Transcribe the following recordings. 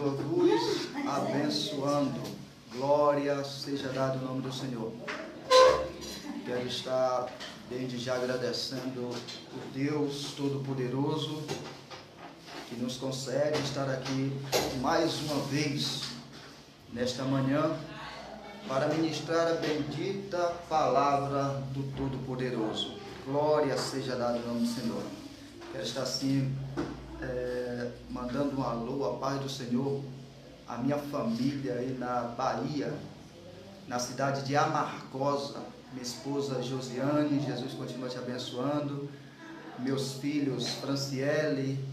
continua vos abençoando. Glória seja dada o nome do Senhor. Quero estar desde já agradecendo o Deus Todo-Poderoso que nos concede estar aqui mais uma vez nesta manhã para ministrar a bendita palavra do Todo-Poderoso. Glória seja dada o nome do Senhor. Quero estar assim mandando um alô, a paz do Senhor, a minha família aí na Bahia, na cidade de Amargosa, minha esposa Josiane, Jesus continua te abençoando, meus filhos Franciele,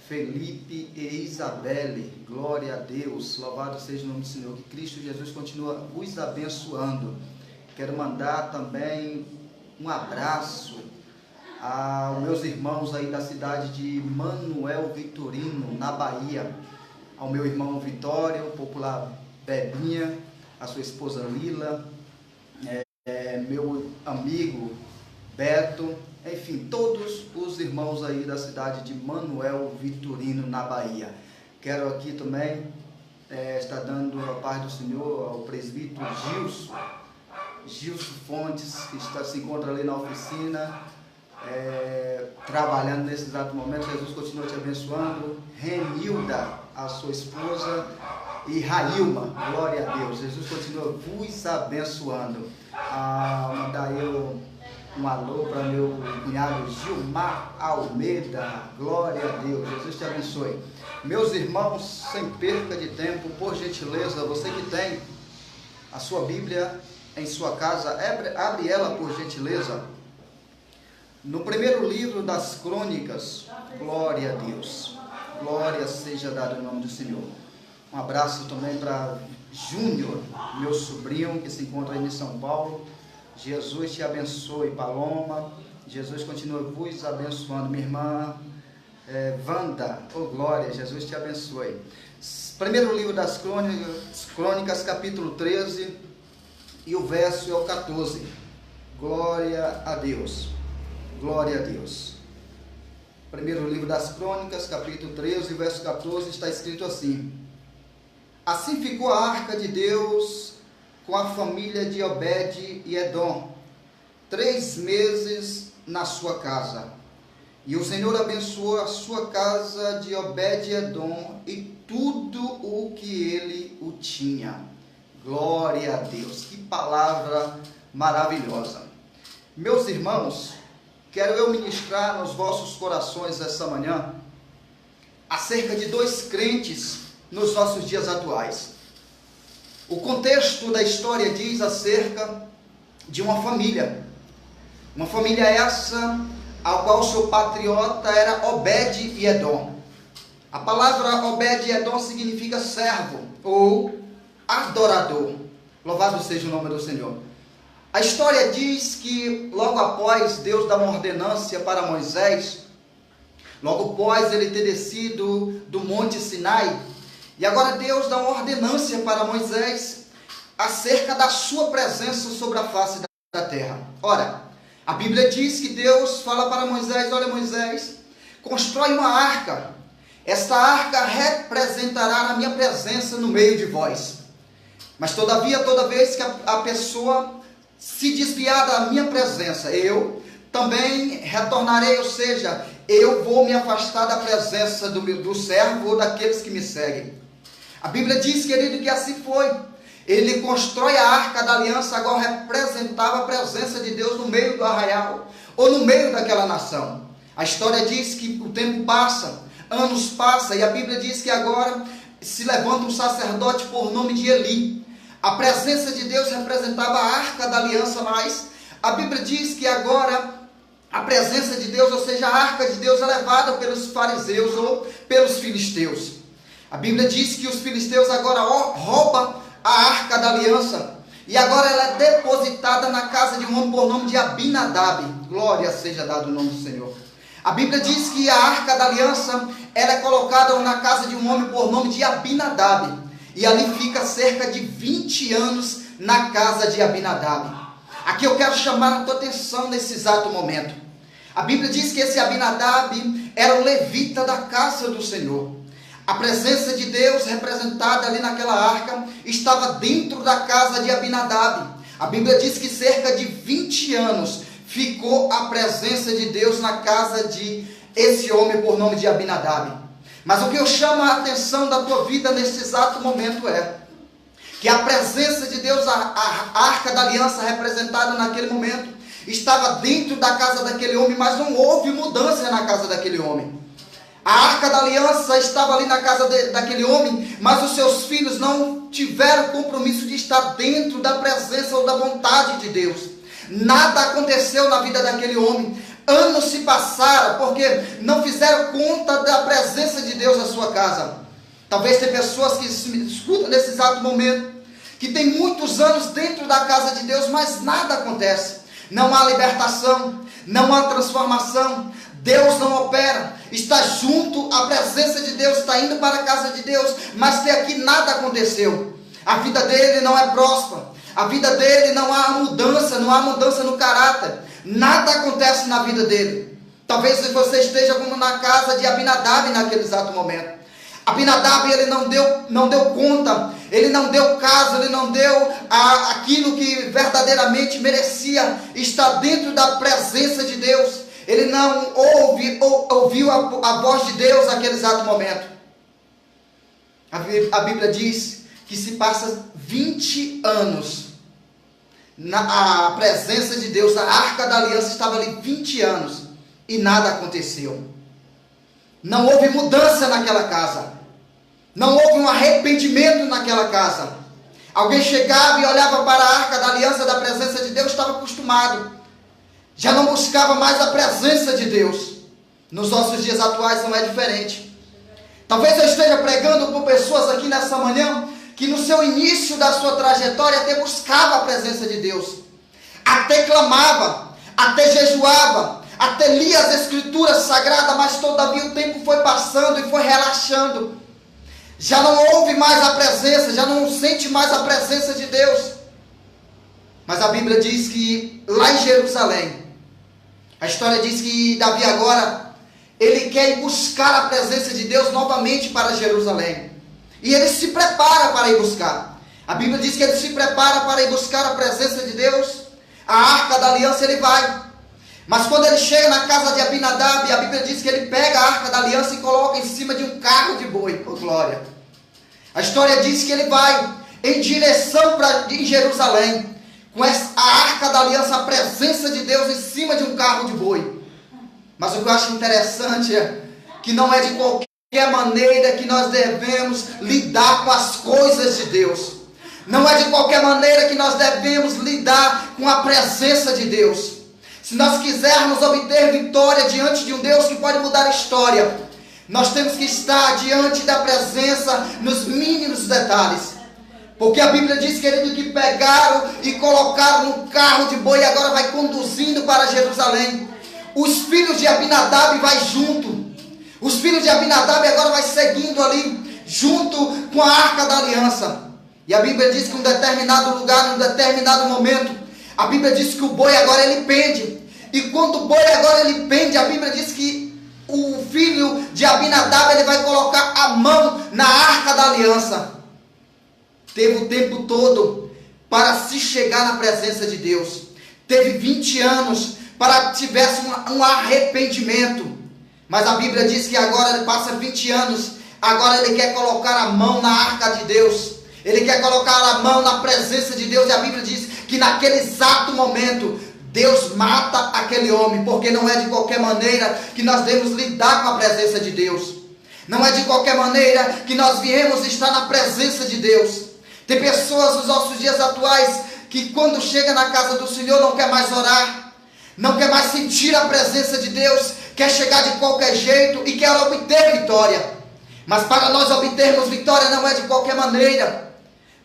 Felipe e Isabelle, glória a Deus, louvado seja o nome do Senhor, que Cristo Jesus continua vos abençoando. Quero mandar também um abraço aos meus irmãos aí da cidade de Manuel Vitorino, na Bahia, ao meu irmão Vitório, popular Bebinha, a sua esposa Lila, meu amigo Beto, enfim, todos os irmãos aí da cidade de Manuel Vitorino, na Bahia. Quero aqui também estar dando a paz do Senhor ao presbítero Gilson Fontes, que se encontra ali na oficina, trabalhando nesse exato momento. Jesus continua te abençoando. Renilda, a sua esposa, e Railma, glória a Deus. Jesus continua vos abençoando. Mandar eu um alô para meu cunhado Gilmar Almeida, glória a Deus. Jesus te abençoe. Meus irmãos, sem perca de tempo, por gentileza, você que tem a sua Bíblia em sua casa, abre ela por gentileza no primeiro livro das Crônicas. Glória a Deus, glória seja dada em nome do Senhor. Um abraço também para Júnior, meu sobrinho que se encontra aí em São Paulo. Jesus te abençoe. Paloma, Jesus continua vos abençoando. Minha irmã Wanda, oh glória, Jesus te abençoe. Primeiro livro das Crônicas, capítulo 13, e o verso é o 14. Glória a Deus, glória a Deus. Primeiro livro das Crônicas, capítulo 13, verso 14, está escrito assim: assim ficou a arca de Deus com a família de Obed e Edom 3 meses na sua casa. E o Senhor abençoou a sua casa de Obed e Edom e tudo o que ele o tinha. Glória a Deus, que palavra maravilhosa. Meus irmãos, quero eu ministrar nos vossos corações essa manhã acerca de 2 crentes nos nossos dias atuais. O contexto da história diz acerca de uma família essa a qual seu patriota era Obed e Edom. A palavra Obed e Edom significa servo ou adorador. Louvado seja o nome do Senhor. A história diz que logo após Deus dar uma ordenância para Moisés, logo após ele ter descido do Monte Sinai, e agora Deus dá uma ordenância para Moisés acerca da sua presença sobre a face da terra. Ora, a Bíblia diz que Deus fala para Moisés: olha Moisés, constrói uma arca. Esta arca representará a minha presença no meio de vós. Mas todavia, toda vez que a pessoa se desviar da minha presença, eu também retornarei, ou seja, eu vou me afastar da presença do servo ou daqueles que me seguem. A Bíblia diz, querido, que assim foi. Ele constrói a arca da aliança, agora representava a presença de Deus no meio do arraial, ou no meio daquela nação. A história diz que o tempo passa, anos passam, e a Bíblia diz que agora se levanta um sacerdote por nome de Eli. A presença de Deus representava a arca da aliança, mas a Bíblia diz que agora a presença de Deus, ou seja, a arca de Deus é levada pelos fariseus ou pelos filisteus. A Bíblia diz que os filisteus agora roubam a arca da aliança, e agora ela é depositada na casa de um homem por nome de Abinadab. Glória seja dado o nome do Senhor. A Bíblia diz que a arca da aliança, ela é colocada na casa de um homem por nome de Abinadab, e ali fica cerca de 20 anos na casa de Abinadab. Aqui eu quero chamar a tua atenção nesse exato momento. A Bíblia diz que esse Abinadab era o levita da casa do Senhor. A presença de Deus representada ali naquela arca estava dentro da casa de Abinadab. A Bíblia diz que cerca de 20 anos ficou a presença de Deus na casa de esse homem por nome de Abinadab. Mas o que eu chamo a atenção da tua vida nesse exato momento é que a presença de Deus, a arca da aliança representada naquele momento, estava dentro da casa daquele homem, mas não houve mudança na casa daquele homem. A arca da aliança estava ali na casa daquele homem, mas os seus filhos não tiveram compromisso de estar dentro da presença ou da vontade de Deus. Nada aconteceu na vida daquele homem. Anos se passaram porque não fizeram conta da presença de Deus na sua casa. Talvez tem pessoas que me escutam nesse exato momento, que tem muitos anos dentro da casa de Deus, mas nada acontece. Não há libertação, não há transformação, Deus não opera, está junto, a presença de Deus está indo para a casa de Deus, mas até aqui nada aconteceu. A vida dele não é próspera, a vida dele não há mudança no caráter, nada acontece na vida dele. Talvez você esteja como na casa de Abinadab naquele exato momento. Abinadab, ele não deu conta, ele não deu caso, ele não deu aquilo que verdadeiramente merecia estar dentro da presença de Deus. Ele não ouviu a voz de Deus naquele exato momento. A Bíblia diz que se passa 20 anos, a presença de Deus, a arca da aliança estava ali 20 anos e nada aconteceu. Não houve mudança naquela casa. Não houve um arrependimento naquela casa. Alguém chegava e olhava para a arca da aliança, da presença de Deus, estava acostumado. Já não buscava mais a presença de Deus. Nos nossos dias atuais não é diferente. Talvez eu esteja pregando com pessoas aqui nessa manhã que no seu início da sua trajetória até buscava a presença de Deus. Até clamava, até jejuava, até lia as escrituras sagradas, mas todavia o tempo foi passando e foi relaxando. Já não ouve mais a presença, já não sente mais a presença de Deus. Mas a Bíblia diz que lá em Jerusalém, a história diz que Davi agora, ele quer ir buscar a presença de Deus novamente para Jerusalém. E ele se prepara para ir buscar. A Bíblia diz que ele se prepara para ir buscar a presença de Deus. A arca da aliança ele vai. Mas quando ele chega na casa de Abinadab, a Bíblia diz que ele pega a arca da aliança e coloca em cima de um carro de boi. Oh, glória! A história diz que ele vai em direção em Jerusalém, com a arca da aliança, a presença de Deus em cima de um carro de boi. Mas o que eu acho interessante é que não é de qualquer maneira que nós devemos lidar com as coisas de Deus. Não é de qualquer maneira que nós devemos lidar com a presença de Deus. Se nós quisermos obter vitória diante de um Deus que pode mudar a história, nós temos que estar diante da presença nos mínimos detalhes. Porque a Bíblia diz, querido, que pegaram e colocaram no carro de boi e agora vai conduzindo para Jerusalém. Os filhos de Abinadab vai junto. Os filhos de Abinadab agora vai seguindo ali, junto com a arca da aliança. E a Bíblia diz que em um determinado lugar, em um determinado momento, a Bíblia diz que o boi agora ele pende. E quando o boi agora ele pende, a Bíblia diz que o filho de Abinadab ele vai colocar a mão na arca da aliança. Teve o tempo todo para se chegar na presença de Deus. Teve 20 anos para que tivesse um arrependimento. Mas a Bíblia diz que agora ele passa 20 anos. Agora ele quer colocar a mão na arca de Deus. Ele quer colocar a mão na presença de Deus. E a Bíblia diz que naquele exato momento Deus mata aquele homem. Porque não é de qualquer maneira que nós devemos lidar com a presença de Deus. Não é de qualquer maneira que nós viemos estar na presença de Deus. Tem pessoas nos nossos dias atuais que quando chega na casa do Senhor não quer mais orar, não quer mais sentir a presença de Deus, quer chegar de qualquer jeito e quer obter vitória. Mas para nós obtermos vitória não é de qualquer maneira.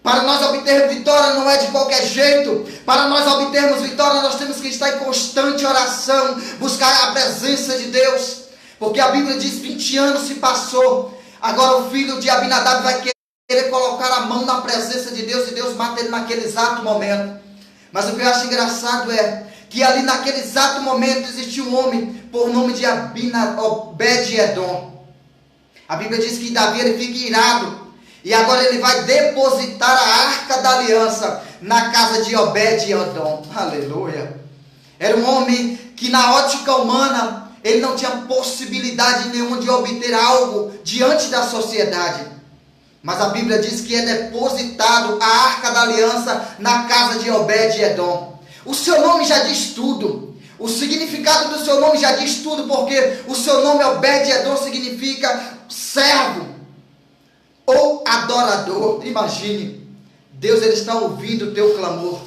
Para nós obtermos vitória não é de qualquer jeito. Para nós obtermos vitória nós temos que estar em constante oração, buscar a presença de Deus. Porque a Bíblia diz 20 anos se passou, agora o filho de Abinadab vai querer colocar a mão na presença de Deus e Deus mata ele naquele exato momento. Mas o que eu acho engraçado é que ali naquele exato momento existia um homem por nome de Obed-Edom. A Bíblia diz que Davi ele fica irado. E agora ele vai depositar a arca da aliança na casa de Obed-Edom. Aleluia. Era um homem que na ótica humana, ele não tinha possibilidade nenhuma de obter algo diante da sociedade. Mas a Bíblia diz que é depositado a arca da aliança na casa de Obed-Edom. O seu nome já diz tudo. O significado do seu nome já diz tudo, porque o seu nome Obed-Edom significa servo ou adorador. Imagine, Deus ele está ouvindo o teu clamor.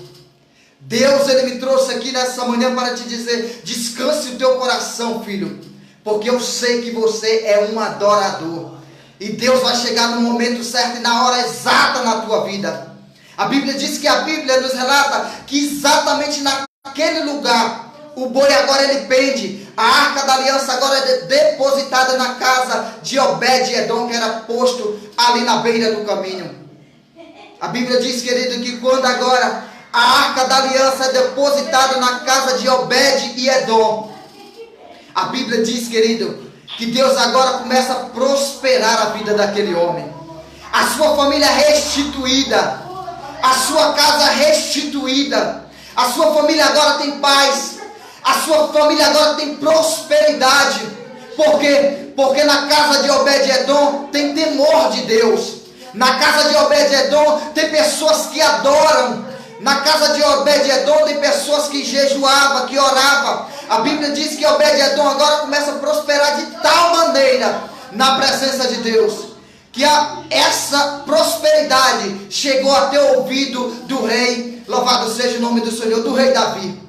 Deus ele me trouxe aqui nessa manhã para te dizer: descanse o teu coração, filho, porque eu sei que você é um adorador. E Deus vai chegar no momento certo e na hora exata na tua vida. A Bíblia diz que a Bíblia nos relata que exatamente naquele lugar o boi agora ele pende. A arca da aliança agora é depositada na casa de Obed-Edom, que era posto ali na beira do caminho. A Bíblia diz, querido, que quando agora a arca da aliança é depositada na casa de Obed-Edom, a Bíblia diz, querido, que Deus agora começa a prosperar a vida daquele homem. A sua família restituída, a sua casa restituída, a sua família agora tem paz, a sua família agora tem prosperidade. Por quê? Porque na casa de Obed-Edom tem temor de Deus. Na casa de Obed-Edom tem pessoas que adoram. Na casa de Obed-Edom tem pessoas que jejuavam, que oravam. A Bíblia diz que Obed-Edom agora começa a prosperar de tal maneira na presença de Deus, que essa prosperidade chegou até o ouvido do rei, louvado seja o nome do Senhor, do rei Davi.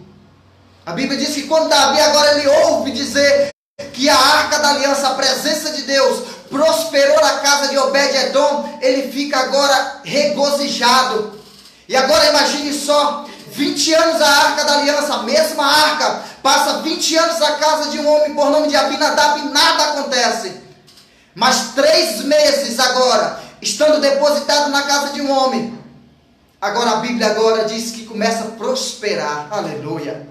A Bíblia diz que quando Davi agora ele ouve dizer que a arca da aliança, a presença de Deus, prosperou na casa de Obed-Edom, ele fica agora regozijado. E agora imagine só, 20 anos a arca da aliança, a mesma arca, passa 20 anos na casa de um homem por nome de Abinadab e nada acontece. Mas 3 meses agora, estando depositado na casa de um homem, agora a Bíblia agora diz que começa a prosperar. Aleluia.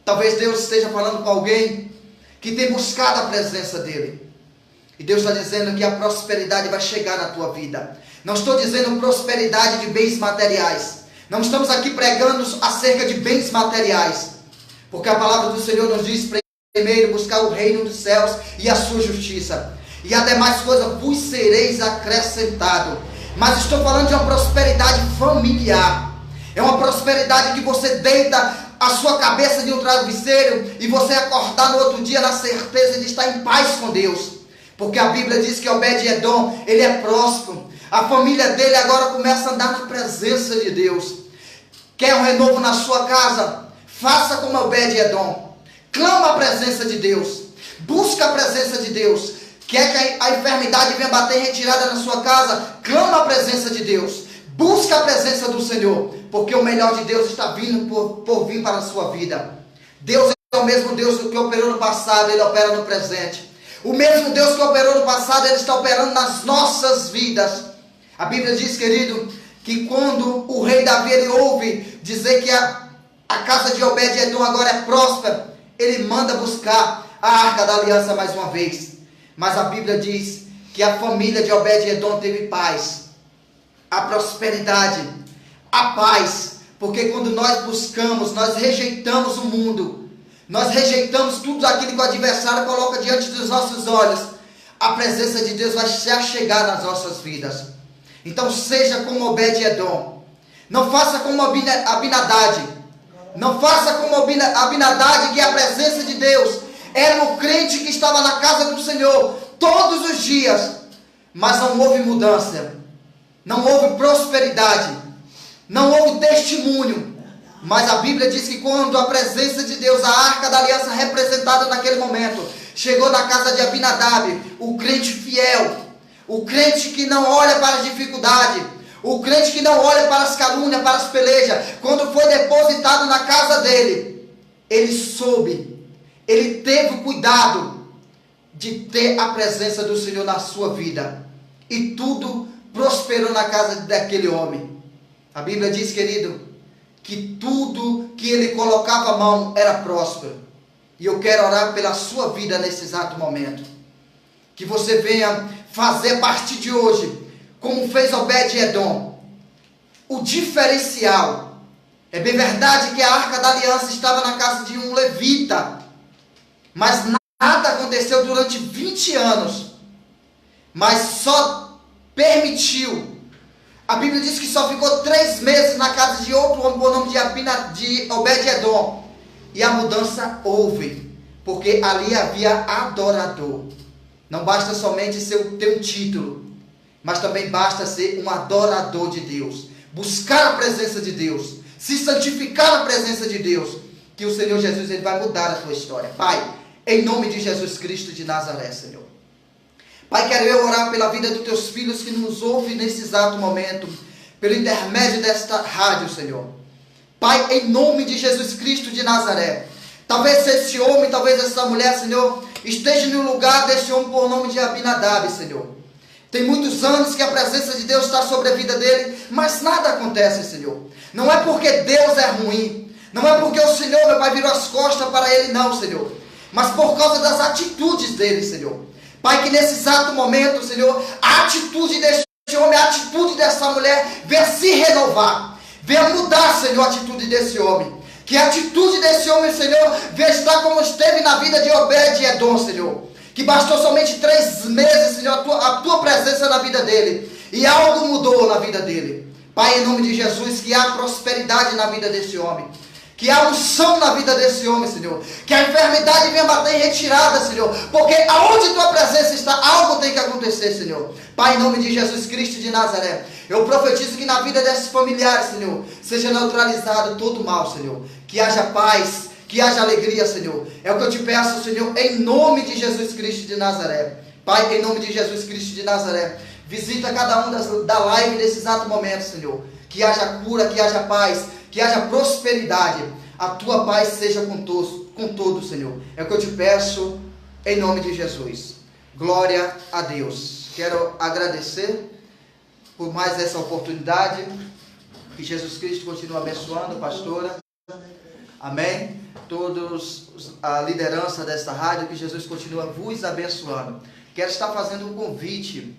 Talvez Deus esteja falando com alguém que tem buscado a presença dele. E Deus está dizendo que a prosperidade vai chegar na tua vida. Não estou dizendo prosperidade de bens materiais. Não estamos aqui pregando acerca de bens materiais. Porque a palavra do Senhor nos diz primeiro buscar o reino dos céus e a sua justiça. E as demais coisas vos sereis acrescentado. Mas estou falando de uma prosperidade familiar. É uma prosperidade que você deita a sua cabeça de um travesseiro e você acordar no outro dia na certeza de estar em paz com Deus. Porque a Bíblia diz que Obed-Edom, ele é próspero. A família dele agora começa a andar na presença de Deus. Quer um renovo na sua casa? Faça como Obed-Edom. Clama a presença de Deus. Busca a presença de Deus. Quer que a enfermidade venha bater retirada na sua casa? Clama a presença de Deus. Busca a presença do Senhor. Porque o melhor de Deus está vindo por vir para a sua vida. Deus é o mesmo Deus que operou no passado, ele opera no presente. O mesmo Deus que operou no passado, ele está operando nas nossas vidas. A Bíblia diz, querido, que quando o rei Davi ele ouve dizer que a casa de Obed-Edom agora é próspera, ele manda buscar a arca da aliança mais uma vez. Mas a Bíblia diz que a família de Obed-Edom teve paz, a prosperidade, a paz. Porque quando nós buscamos, nós rejeitamos o mundo, nós rejeitamos tudo aquilo que o adversário coloca diante dos nossos olhos, a presença de Deus vai se achegar nas nossas vidas. Então seja como Obed-Edom. Não faça como Abinadab. Não faça como Abinadab, que a presença de Deus era um crente que estava na casa do Senhor todos os dias, mas não houve mudança, não houve prosperidade, não houve testemunho. Mas a Bíblia diz que quando a presença de Deus, a arca da aliança representada naquele momento, chegou na casa de Abinadab, o crente fiel, o crente que não olha para a dificuldade, o crente que não olha para as calúnias, para as pelejas, quando foi depositado na casa dele, ele soube, ele teve o cuidado de ter a presença do Senhor na sua vida. E tudo prosperou na casa daquele homem. A Bíblia diz, querido, que tudo que ele colocava a mão era próspero. E eu quero orar pela sua vida nesse exato momento. Que você venha fazer a partir de hoje como fez Obed-Edom. O diferencial. É bem verdade que a Arca da Aliança estava na casa de um levita, mas nada aconteceu durante 20 anos. Mas só permitiu. A Bíblia diz que só ficou 3 meses na casa de outro homem por nome de Obed-Edom. E a mudança houve, porque ali havia adorador. Não basta somente ter um título, mas também basta ser um adorador de Deus. Buscar a presença de Deus, se santificar na presença de Deus, que o Senhor Jesus ele vai mudar a tua história. Pai, em nome de Jesus Cristo de Nazaré, Senhor. Pai, quero eu orar pela vida dos teus filhos que nos ouvem nesse exato momento, pelo intermédio desta rádio, Senhor. Pai, em nome de Jesus Cristo de Nazaré, talvez esse homem, talvez essa mulher, Senhor, esteja no lugar desse homem por nome de Abinadab, Senhor. Tem muitos anos que a presença de Deus está sobre a vida dele, mas nada acontece, Senhor. Não é porque Deus é ruim, não é porque o Senhor, meu Pai, virou as costas para ele, não, Senhor. Mas por causa das atitudes dele, Senhor. Pai, que nesse exato momento, Senhor, a atitude deste homem, a atitude dessa mulher, venha se renovar. Venha mudar, Senhor, a atitude desse homem. Que a atitude desse homem, Senhor, venha estar como esteve na vida de Obed-Edom, Senhor. Que bastou somente 3 meses, Senhor, a tua presença na vida dele. E algo mudou na vida dele. Pai, em nome de Jesus, que há prosperidade na vida desse homem. Que há unção na vida desse homem, Senhor. Que a enfermidade venha bater em retirada, Senhor. Porque aonde tua presença está, algo tem que acontecer, Senhor. Pai, em nome de Jesus Cristo de Nazaré, eu profetizo que na vida desses familiares, Senhor, seja neutralizado todo o mal, Senhor. Que haja paz, que haja alegria, Senhor. É o que eu te peço, Senhor, em nome de Jesus Cristo de Nazaré. Pai, em nome de Jesus Cristo de Nazaré, visita cada um da live nesse exato momento, Senhor. Que haja cura, que haja paz, que haja prosperidade. A tua paz seja com todos, Senhor. É o que eu te peço em nome de Jesus. Glória a Deus. Quero agradecer por mais essa oportunidade. Que Jesus Cristo continue abençoando, pastora. Amém. Todos a liderança desta rádio, que Jesus continue vos abençoando. Quero estar fazendo um convite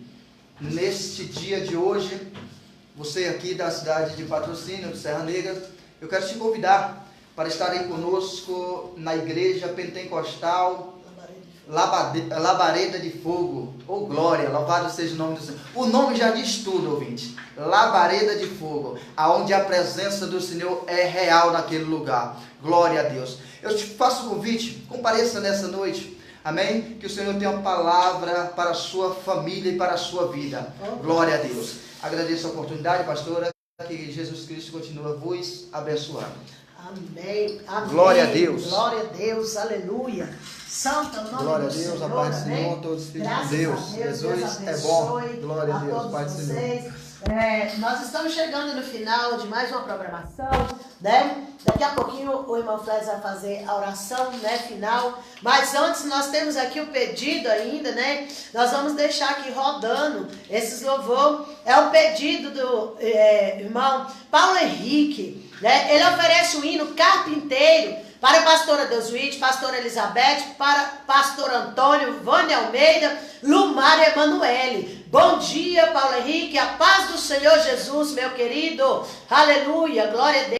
neste dia de hoje. Você aqui da cidade de Patrocínio, de Serra Negra, eu quero te convidar para estar aí conosco na igreja pentecostal Labareda de Fogo. Oh glória, louvado seja o nome do Senhor. O nome já diz tudo, ouvinte. Labareda de Fogo, aonde a presença do Senhor é real naquele lugar. Glória a Deus. Eu te faço o convite, compareça nessa noite. Amém? Que o Senhor tenha uma palavra para a sua família e para a sua vida. Glória a Deus. Agradeço a oportunidade, pastora. Que Jesus Cristo continue vos abençoando. Amém. Amém. Glória a Deus. Glória a Deus. Aleluia. Santo é o nome Glória do Senhor. Glória a Deus, a paz do Senhor, todos os filhos de Deus. Jesus é bom. Glória a Deus, Pai do Senhor. Nós estamos chegando no final de mais uma programação, né? Daqui a pouquinho o irmão Flex vai fazer a oração, né, final. Mas antes nós temos aqui o pedido ainda, né? Nós vamos deixar aqui rodando esses louvor. É o pedido do irmão Paulo Henrique, né? Ele oferece o hino Carpinteiro para a pastora Deusuíde, pastora Elizabeth, para pastor Antônio, Vânia Almeida, Lumar e Emanuele. Bom dia, Paulo Henrique, a paz do Senhor Jesus, meu querido. Aleluia, glória a Deus.